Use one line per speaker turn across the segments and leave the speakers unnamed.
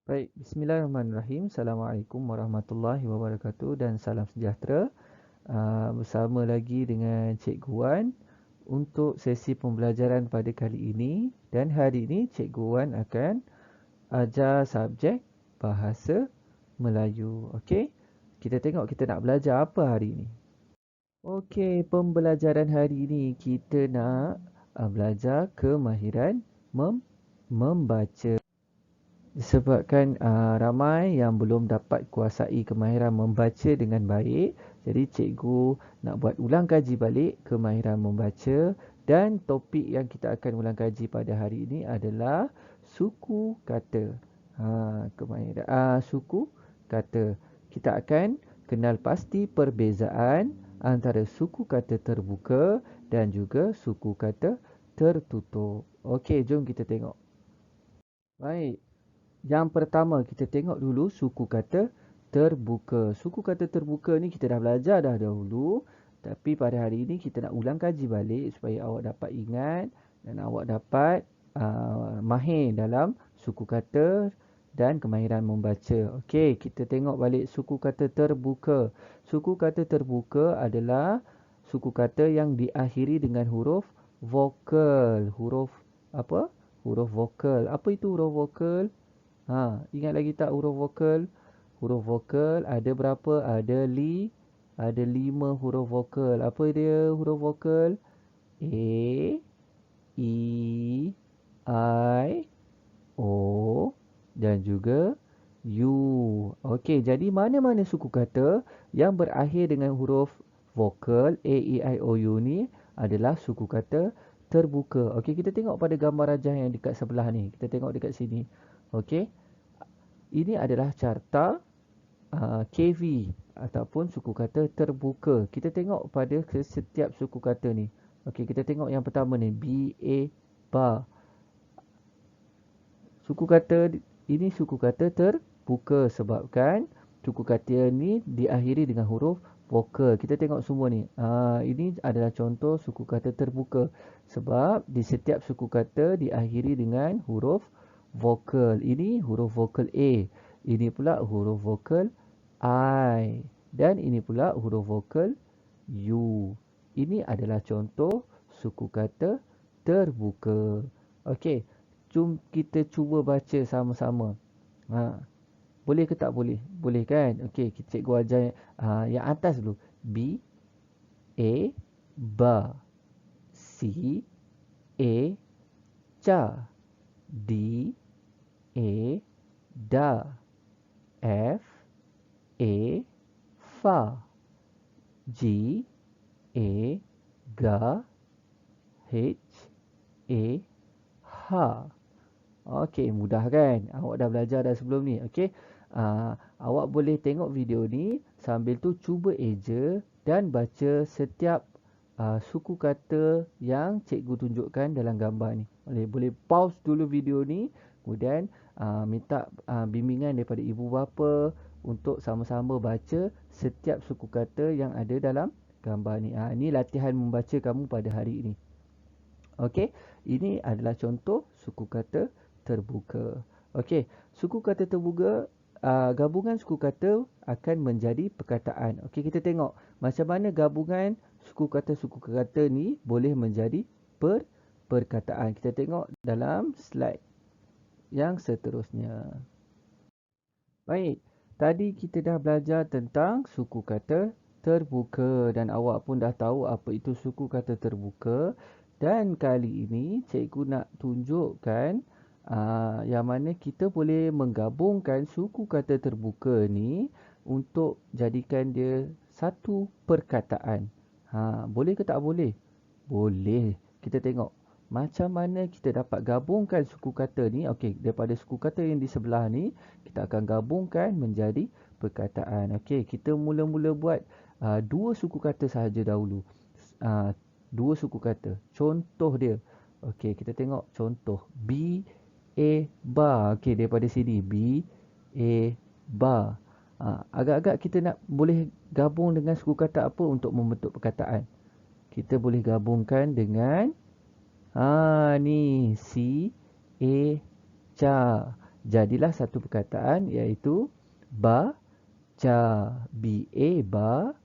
Baik, bismillahirrahmanirrahim. Assalamualaikum warahmatullahi wabarakatuh dan salam sejahtera. Bersama lagi dengan Cikgu Wan untuk sesi pembelajaran pada kali ini. Dan hari ini Cikgu Wan akan ajar subjek Bahasa Melayu. Okey, kita tengok kita nak belajar apa hari ini. Okey, pembelajaran hari ini kita nak belajar kemahiran membaca. Disebabkan ramai yang belum dapat kuasai kemahiran membaca dengan baik, jadi cikgu nak buat ulang kaji balik kemahiran membaca dan topik yang kita akan ulang kaji pada hari ini adalah suku kata. Kemahiran suku kata. Kita akan kenal pasti perbezaan antara suku kata terbuka dan juga suku kata tertutup. Okey, jom kita tengok. Baik. Yang pertama kita tengok dulu suku kata terbuka. Suku kata terbuka ni kita dah belajar dah dahulu. Tapi pada hari ini kita nak ulang kaji balik supaya awak dapat ingat dan awak dapat mahir dalam suku kata dan kemahiran membaca. Okey, kita tengok balik suku kata terbuka. Suku kata terbuka adalah suku kata yang diakhiri dengan huruf vokal. Huruf apa? Huruf vokal. Apa itu huruf vokal? Ingat lagi tak huruf vokal? Huruf vokal ada berapa? Ada 5 huruf vokal. Apa dia huruf vokal? A, E, I, O dan juga U. Okey, jadi mana-mana suku kata yang berakhir dengan huruf vokal A, E, I, O, U ni adalah suku kata terbuka. Okey, kita tengok pada gambar rajah yang dekat sebelah ni. Kita tengok dekat sini. Okey. Ini adalah carta KV ataupun suku kata terbuka. Kita tengok pada setiap suku kata ni. Okey, kita tengok yang pertama ni BA bar. Suku kata ini suku kata terbuka sebabkan suku kata ni diakhiri dengan huruf vokal. Kita tengok semua ni. Ini adalah contoh suku kata terbuka sebab di setiap suku kata diakhiri dengan huruf vokal. Ini huruf vokal A. Ini pula huruf vokal I. Dan ini pula huruf vokal U. Ini adalah contoh suku kata terbuka. Okey, jom kita cuba baca sama-sama. Boleh ke tak boleh? Boleh kan? Okey, cikgu ajar yang atas dulu. B, A, ba. C, A, ca. D, A, da. F, A, fa. G, A, ga. H, A, ha. Okey, mudah kan? Awak dah belajar dah sebelum ni. Okey. Awak boleh tengok video ni sambil tu cuba eja dan baca setiap suku kata yang cikgu tunjukkan dalam gambar ni. Boleh pause dulu video ni, kemudian minta bimbingan daripada ibu bapa untuk sama-sama baca setiap suku kata yang ada dalam gambar ni. Ini latihan membaca kamu pada hari ini. Okey, ini adalah contoh suku kata terbuka. Okey, suku kata terbuka, gabungan suku kata akan menjadi perkataan. Okey, kita tengok macam mana gabungan suku kata ni boleh menjadi perkataan. Kita tengok dalam slide yang seterusnya. Baik, tadi kita dah belajar tentang suku kata terbuka dan awak pun dah tahu apa itu suku kata terbuka. Dan kali ini cikgu nak tunjukkan yang mana kita boleh menggabungkan suku kata terbuka ni untuk jadikan dia satu perkataan. Boleh ke tak boleh? Boleh. Kita tengok macam mana kita dapat gabungkan suku kata ni. Okey, daripada suku kata yang di sebelah ni kita akan gabungkan menjadi perkataan. Okey, kita mula-mula buat dua suku kata sahaja dahulu. Dua suku kata. Contoh dia. Okey, kita tengok contoh. B, A, bar. Okey, daripada sini. B, A, bar. Agak-agak kita nak boleh gabung dengan suku kata apa untuk membentuk perkataan. Kita boleh gabungkan dengan ni. C, A, ca. Jadilah satu perkataan iaitu baca. B-A ba,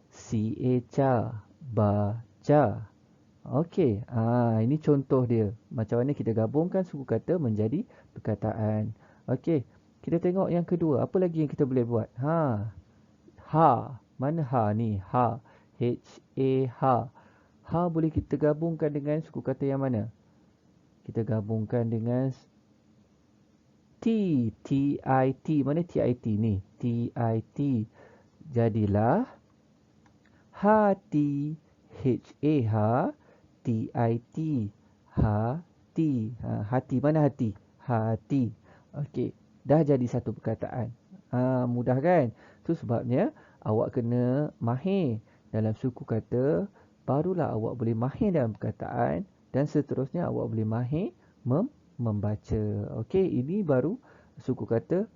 C-A ca. Baca. Okey, ini contoh dia. Macam mana kita gabungkan suku kata menjadi perkataan. Okey, kita tengok yang kedua. Apa lagi yang kita boleh buat? Ha. Mana ha ni? Ha. H-A-H. Ha boleh kita gabungkan dengan suku kata yang mana? Kita gabungkan dengan T. T-I-T. Mana T-I-T ni? T-I-T. Jadilah hati. H-A-H. T-I-T. Hati. Hati. Mana hati? Hati. Okey. Dah jadi satu perkataan. Mudah kan? Tu sebabnya awak kena mahir dalam suku kata. Barulah awak boleh mahir dalam perkataan. Dan seterusnya awak boleh mahir membaca. Okey. Ini baru suku kata.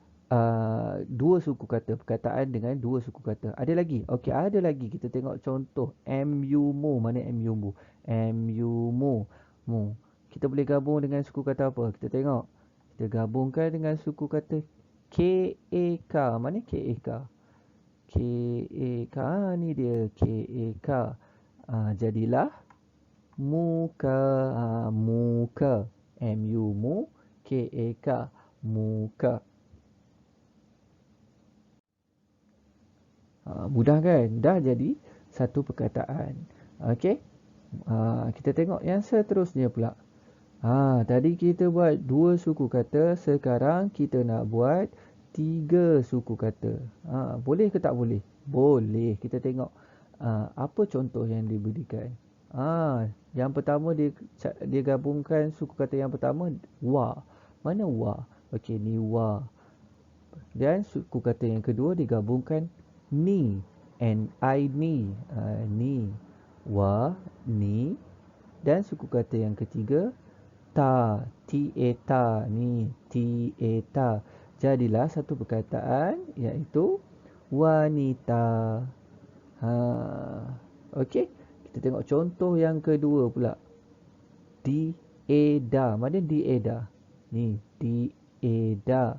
Dua suku kata. Perkataan dengan dua suku kata. Ada lagi? Okey, ada lagi. Kita tengok contoh. MU-mu. Mana MU-mu? MU-mu. Mu. Kita boleh gabung dengan suku kata apa? Kita tengok. Kita gabungkan dengan suku kata K-A-K. Mana K-A-K? K-A-K. Ni dia. K-A-K. Jadilah muka. Muka. M-U-mu. K-A-K. Muka. Mudah kan? Dah jadi satu perkataan. Okey. Kita tengok yang seterusnya pula. Tadi kita buat dua suku kata. Sekarang kita nak buat tiga suku kata. Boleh ke tak boleh? Boleh. Kita tengok apa contoh yang diberikan. Yang pertama dia gabungkan suku kata yang pertama wa. Mana wa? Okey, ni wa. Dan suku kata yang kedua digabungkan ni. N-I ni. Ni. Wa. Ni. Dan suku kata yang ketiga ta. T-A ta. Ni. T-A ta. Jadilah satu perkataan iaitu wanita. Okey. Kita tengok contoh yang kedua pula. Di-A-da. Mana di-A-da? Ni. Di-A-da.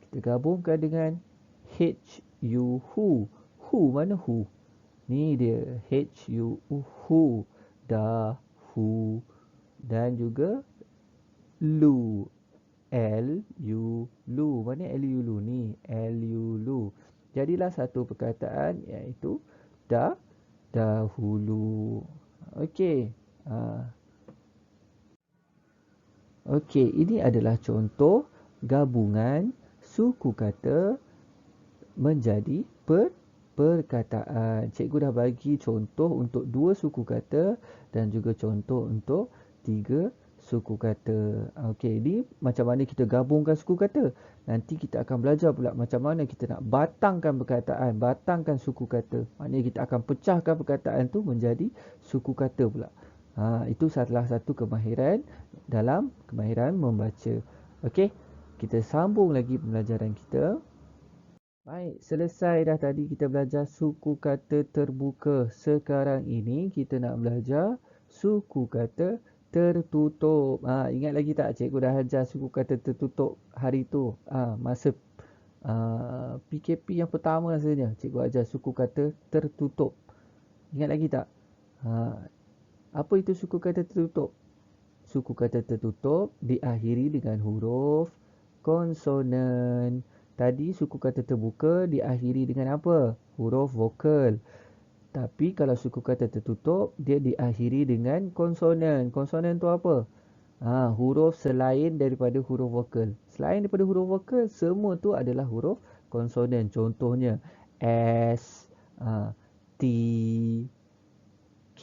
Kita gabungkan dengan H-U who. Who. Mana who? Ni dia. H-U who. Da. Who. Dan juga lu. L-U lu. Mana L-U lu? Ni. L-U lu. Jadilah satu perkataan iaitu dahulu. Okey. Okey, ini adalah contoh gabungan suku kata menjadi perkataan. Cikgu dah bagi contoh untuk dua suku kata dan juga contoh untuk tiga suku kata. Okey, ini macam mana kita gabungkan suku kata. Nanti kita akan belajar pula macam mana kita nak batangkan perkataan, batangkan suku kata. Maknanya kita akan pecahkan perkataan tu menjadi suku kata pula. Itu salah satu kemahiran dalam kemahiran membaca. Okey, kita sambung lagi pembelajaran kita. Baik, selesai dah tadi kita belajar suku kata terbuka. Sekarang ini kita nak belajar suku kata tertutup. Ingat lagi tak cikgu dah ajar suku kata tertutup hari tu? Masa PKP yang pertama rasanya cikgu ajar suku kata tertutup. Ingat lagi tak? Apa itu suku kata tertutup? Suku kata tertutup diakhiri dengan huruf konsonan. Tadi suku kata terbuka diakhiri dengan apa? Huruf vokal. Tapi kalau suku kata tertutup, dia diakhiri dengan konsonan. Konsonan tu apa? Huruf selain daripada huruf vokal. Selain daripada huruf vokal, semua tu adalah huruf konsonan. Contohnya S, T, K,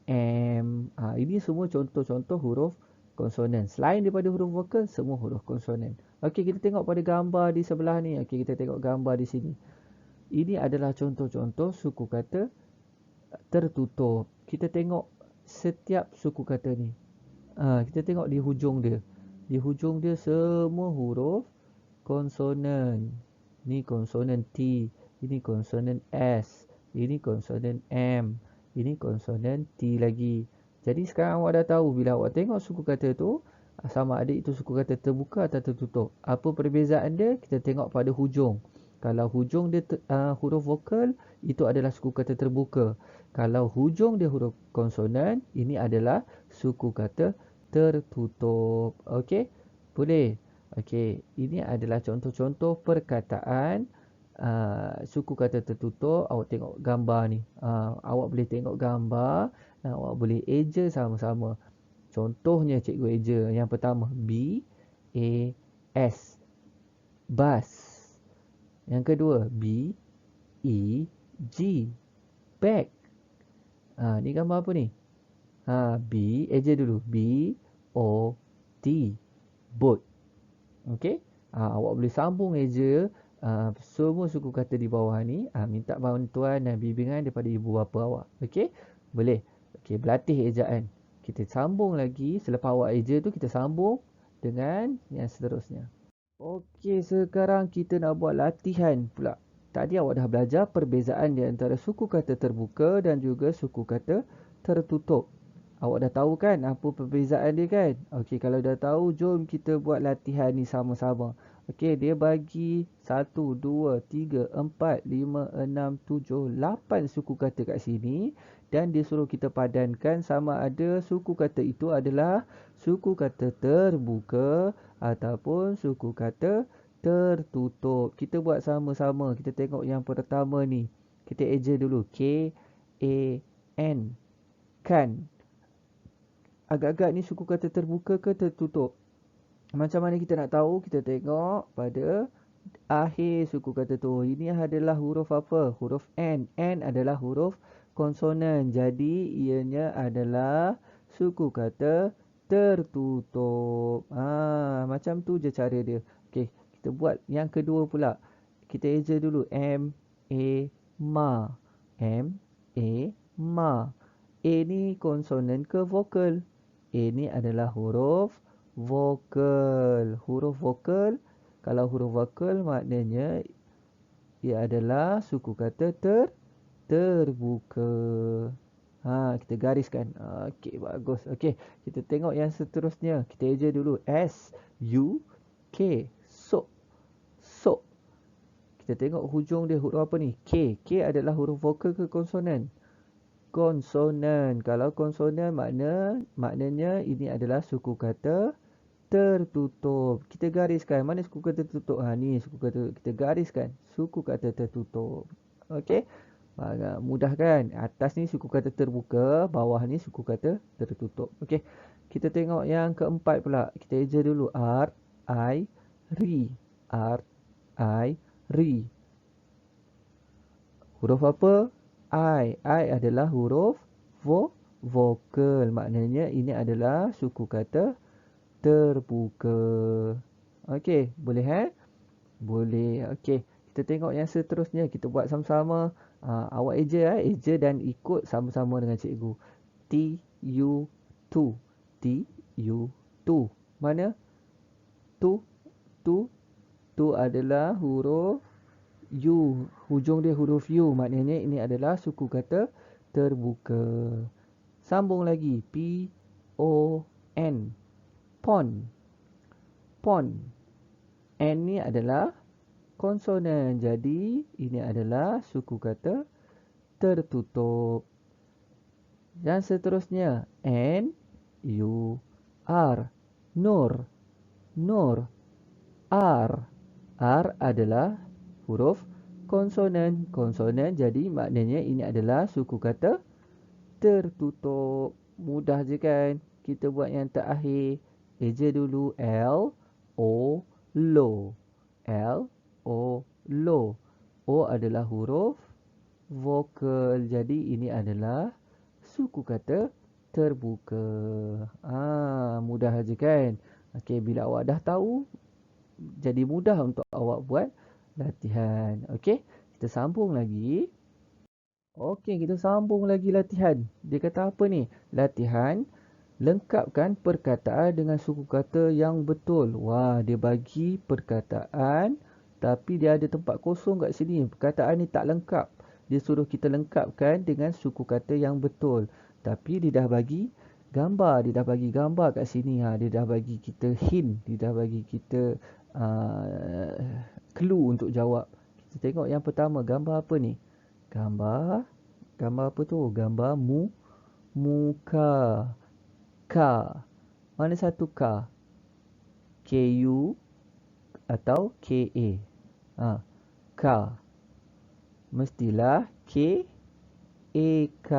M. Ini semua contoh-contoh huruf konsonan. Selain daripada huruf vokal, semua huruf konsonan. Okey, kita tengok pada gambar di sebelah ni. Okey, kita tengok gambar di sini. Ini adalah contoh-contoh suku kata tertutup. Kita tengok setiap suku kata ni. Kita tengok di hujung dia. Di hujung dia semua huruf konsonan. Ni konsonan T. Ini konsonan S. Ini konsonan M. Ini konsonan T lagi. Jadi sekarang awak dah tahu bila awak tengok suku kata tu, Sama ada itu suku kata terbuka atau tertutup. Apa perbezaan dia? Kita tengok pada hujung. Kalau hujung dia huruf vokal, itu adalah suku kata terbuka. Kalau hujung dia huruf konsonan, ini adalah suku kata tertutup. Okey? Boleh? Okey, ini adalah contoh-contoh perkataan suku kata tertutup. Awak tengok gambar ni. Awak boleh tengok gambar dan awak boleh eja sama-sama. Contohnya cikgu eja yang pertama B-A-S, bus. Yang kedua B-E-G, bag. Ni gambar apa ni? B, eja dulu. B-O-T, boat. Okey? Awak boleh sambung eja semua suku kata di bawah ni. Minta bantuan dan bimbingan daripada ibu bapa awak. Okey? Boleh. Okey, berlatih ejaan. Kita sambung lagi. Selepas awak eja tu, kita sambung dengan yang seterusnya. Okey, sekarang kita nak buat latihan pula. Tadi awak dah belajar perbezaan di antara suku kata terbuka dan juga suku kata tertutup. Awak dah tahu kan apa perbezaan dia kan? Okey, kalau dah tahu, jom kita buat latihan ni sama-sama. Okey, dia bagi 1, 2, 3, 4, 5, 6, 7, 8 suku kata kat sini. Dan dia suruh kita padankan sama ada suku kata itu adalah suku kata terbuka ataupun suku kata tertutup. Kita buat sama-sama. Kita tengok yang pertama ni. Kita eja dulu. K-A-N. Kan. Agak-agak ni suku kata terbuka ke tertutup? Macam mana kita nak tahu? Kita tengok pada akhir suku kata tu. Ini adalah huruf apa? Huruf N. N adalah huruf konsonan. Jadi ianya adalah suku kata tertutup. Macam tu je cara dia. Okey, kita buat yang kedua pula. Kita eja dulu. M-A, ma. M-A, ma. A ni konsonan ke vokal? A ni adalah huruf vokal. Huruf vokal, kalau huruf vokal maknanya ia adalah suku kata terbuka. Kita gariskan. Okey, bagus. Okey, kita tengok yang seterusnya. Kita eja dulu. S-U-K. Sok. Sok. Kita tengok hujung dia huruf apa ni? K. K adalah huruf vokal ke konsonan? Konsonan. Kalau konsonan maknanya ini adalah suku kata tertutup. Kita gariskan. Mana suku kata tertutup? Ni suku kata, kita gariskan. Suku kata tertutup. Okey. Mudah kan? Atas ni suku kata terbuka, bawah ni suku kata tertutup. Okey. Kita tengok yang keempat pula. Kita eja dulu. R, I, ri. R, I, ri. Huruf apa? I. I adalah huruf vokal. Maknanya ini adalah suku kata terbuka. Okey, boleh Boleh. Okey, kita tengok yang seterusnya. Kita buat sama-sama. Awak eja eja dan ikut sama-sama dengan cikgu. T-U, tu. T-U, tu. Mana? Tu, tu. Tu adalah huruf U. Hujung dia huruf U. Maknanya ini adalah suku kata terbuka. Sambung lagi. P-O-N. Pon. Pon. N ni adalah konsonan. Jadi ini adalah suku kata tertutup. Dan seterusnya. N, U, R. Nur. Nur. R. R adalah huruf konsonan. Konsonan, jadi maknanya ini adalah suku kata tertutup. Mudah je kan? Kita buat yang terakhir. Eja dulu. L, O, lo. L, O, lo. O adalah huruf vokal. Jadi ini adalah suku kata terbuka. Mudah je kan? Okey, bila awak dah tahu, jadi mudah untuk awak buat latihan. Okey, kita sambung lagi. Okey, kita sambung lagi latihan. Dia kata apa ni? Latihan lengkapkan perkataan dengan suku kata yang betul. Wah, dia bagi perkataan tapi dia ada tempat kosong kat sini. Perkataan ni tak lengkap. Dia suruh kita lengkapkan dengan suku kata yang betul. Tapi dia dah bagi Gambar, dia dah bagi gambar kat sini. Dia dah bagi kita hint, dia dah bagi kita uh, clue untuk jawab. Kita tengok yang pertama, gambar apa ni? Gambar, gambar apa tu? Gambar muka. Ka. Mana satu ka? K-U atau K-A? Ka. Mestilah K-A-K.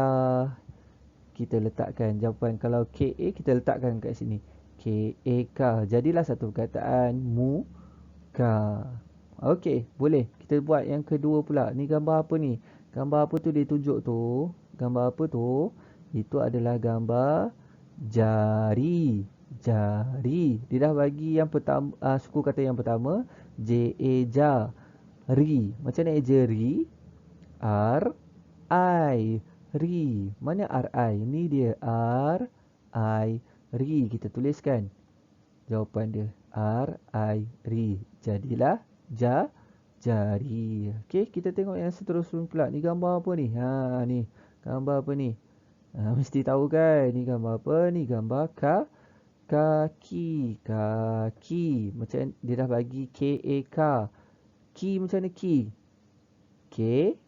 Kita letakkan jawapan. Kalau K-A kita letakkan kat sini. K-A-K. Jadilah satu perkataan muka. Okey, boleh. Kita buat yang kedua pula. Ni gambar apa ni? Gambar apa tu dia tunjuk tu? Gambar apa tu? Itu adalah gambar jari. Jari. Dia dah bagi yang pertama, suku kata yang pertama. J-A-Ja. Ri. Macam mana eja ri? R-I. Ri. Mana R-I? Ni dia. R-I. Ri. Kita tuliskan. Jawapan dia. R-I. Ri. Jadilah jari. Okey, kita tengok yang seterusnya pula. Ni gambar apa ni? Ni. Gambar apa ni? Mesti tahu kan? Ni gambar apa? Ni gambar kaki. Kaki. Macam dia dah bagi K-A-K. Ki macam mana ki? K-I.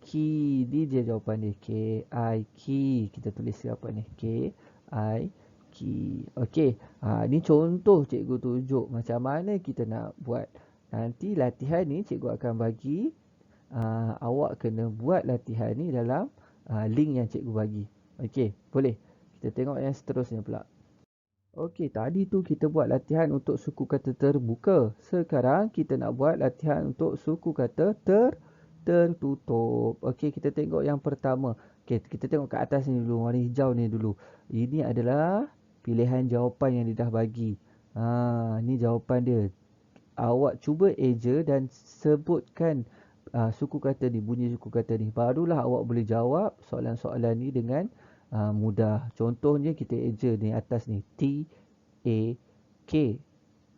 Ki. Ni dia jawapan dia. K-I. Ki. Kita tulis jawapan ni. K-I. Ki. Okey. Ni contoh cikgu tunjuk macam mana kita nak buat. Nanti latihan ni cikgu akan bagi awak kena buat latihan ni dalam link yang cikgu bagi. Okey, boleh. Kita tengok yang seterusnya pula. Okey, tadi tu kita buat latihan untuk suku kata terbuka. Sekarang kita nak buat latihan untuk suku kata tertutup. Okey, kita tengok yang pertama. Okey, kita tengok kat atas ni dulu, warna hijau ni dulu. Ini adalah pilihan jawapan yang dia dah bagi. Ni jawapan dia. Awak cuba eja dan sebutkan suku kata ni, bunyi suku kata ni. Barulah awak boleh jawab soalan-soalan ni dengan mudah. Contohnya kita eja ni atas ni. T-A-K.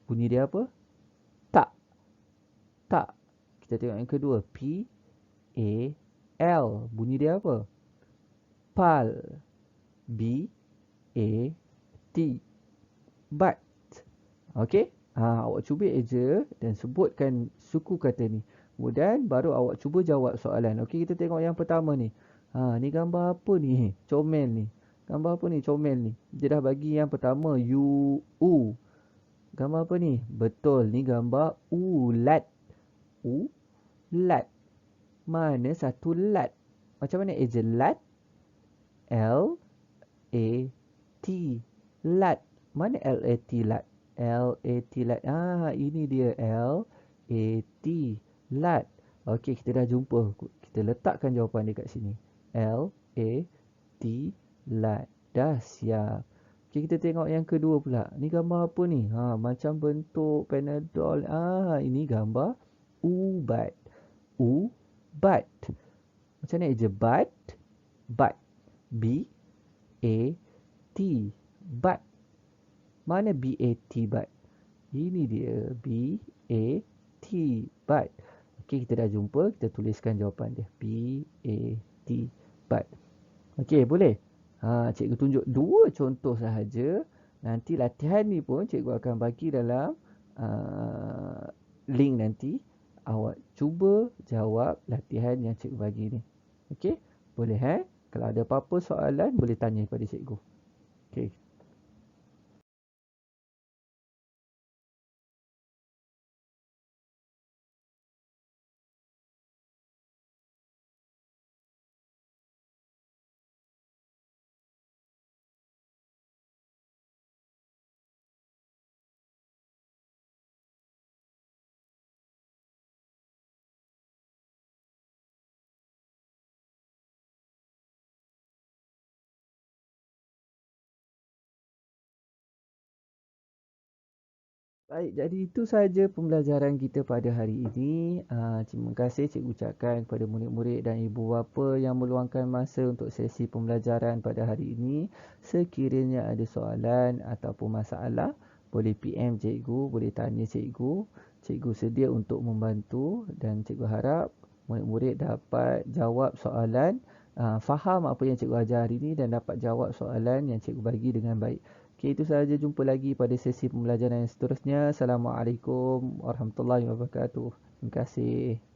Bunyi dia apa? Tak. Tak. Kita tengok yang kedua. P-A-L. Bunyi dia apa? Pal. B-A-T. But. Okey? Awak cuba eja dan sebutkan suku kata ni. Kemudian baru awak cuba jawab soalan. Okey, kita tengok yang pertama ni. Ni gambar apa ni? Comel ni. Gambar apa ni? Comel ni. Dia dah bagi yang pertama U. Gambar apa ni? Betul, ni gambar ulat. Ulat. Mana satu lat? Macam mana eja lat? L-A-T. Lat. Mana L-A-T lat? L-A-T lat. Ini dia L-A-T. Lat. Okey, kita dah jumpa. Kita letakkan jawapan dia kat sini. L-A-T. Lat. Dah siap. Okey, kita tengok yang kedua pula. Ni gambar apa ni? Macam bentuk Panadol. Ini gambar ubat. Ubat. Macam mana eja bat? Bat. B-A-T. Bat. Mana B-A-T bat? Ini dia B-A-T bat. Okey, kita dah jumpa. Kita tuliskan jawapan dia. B-A-T bat. Okey, boleh? Cikgu tunjuk dua contoh sahaja. Nanti latihan ni pun cikgu akan bagi dalam link nanti. Awak cuba jawab latihan yang cikgu bagi ni. Okey? Boleh Kalau ada apa-apa soalan boleh tanya kepada cikgu. Okey. Baik, jadi itu sahaja pembelajaran kita pada hari ini. Terima kasih cikgu ucapkan kepada murid-murid dan ibu bapa yang meluangkan masa untuk sesi pembelajaran pada hari ini. Sekiranya ada soalan ataupun masalah, boleh PM cikgu, boleh tanya cikgu. Cikgu sedia untuk membantu dan cikgu harap murid-murid dapat jawab soalan faham apa yang cikgu ajar hari ini dan dapat jawab soalan yang cikgu bagi dengan baik. Okey, itu sahaja. Jumpa lagi pada sesi pembelajaran yang seterusnya. Assalamualaikum warahmatullahi wabarakatuh. Terima kasih.